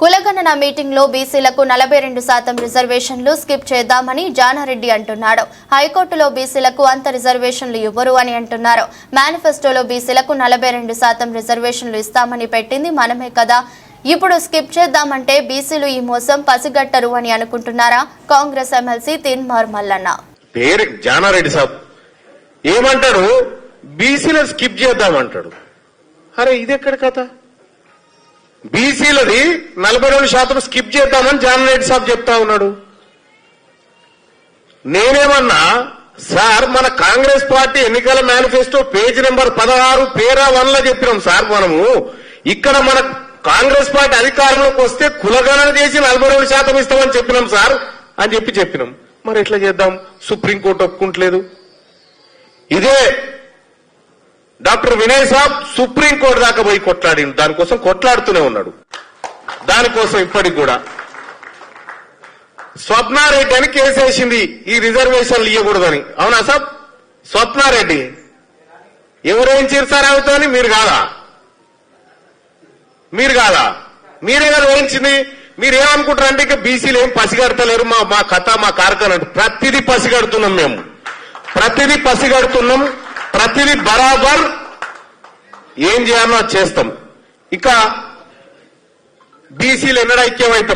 కులగణన మీటింగ్ లో బీసీలకు 42% రిజర్వేషన్లు స్కిప్ చేద్దామని జానారెడ్డి అంటున్నాడు. హైకోర్టులో బీసీలకు అంత రిజర్వేషన్లు ఇవ్వరు అని అంటున్నారు. మేనిఫెస్టోలో బీసీలకు 42% రిజర్వేషన్లు ఇస్తామని పెట్టింది మనమే కదా. ఇప్పుడు స్కిప్ చేద్దామంటే బీసీలు ఈ మోసం పసిగట్టరు అని అనుకుంటున్నారా? కాంగ్రెస్ ఎమ్మెల్సీ తిన్మార్ మల్లన్న పేరు జానారెడ్డి సాబ్ ఏమంటాడు, బీసీలు స్కిప్ చేద్దామంటాడు. అరే ఇదెక్కడ కథ? బీసీలది 42% స్కిప్ చేద్దామని జానారెడ్డి సాబ్ చెప్తా ఉన్నాడు. నేనేమన్నా, సార్ మన కాంగ్రెస్ పార్టీ ఎన్నికల మేనిఫెస్టో పేజీ నెంబర్ 16 పేరా 1లో చెప్పినాం సార్. మనము ఇక్కడ మన కాంగ్రెస్ పార్టీ అధికారంలోకి వస్తే కులగణన చేసి 42% ఇస్తామని చెప్పినాం సార్ అని చెప్పినాం. మరి ఎట్లా చేద్దాం? సుప్రీంకోర్టు ఒప్పుకుంటలేదు. ఇదే డాక్టర్ వినయ్ సాబ్ సుప్రీంకోర్టు దాకా పోయి కొట్లాడింది, దానికోసం కొట్లాడుతూనే ఉన్నాడు. దానికోసం ఇప్పటికి కూడా స్వప్నారెడ్డి అని కేసేసింది ఈ రిజర్వేషన్లు ఇవ్వకూడదని. అవునా సాబ్? స్వప్నారెడ్డి ఎవరేంచారు సార్ అవుతాని? మీరు కాదా? మీరే కదా వేయించింది. మీరేమనుకుంటారంటే ఇక బీసీలు ఏం పసిగడతలేరు, మా కథ మా కార్యక్రమం. ప్రతిదీ పసిగడుతున్నాం మేము, ప్రతిదీ బరాబర్ ఏం చేయాలో చేస్తాం. ఇక బీసీలు ఎన్నడ ఐక్యం అవుతారు?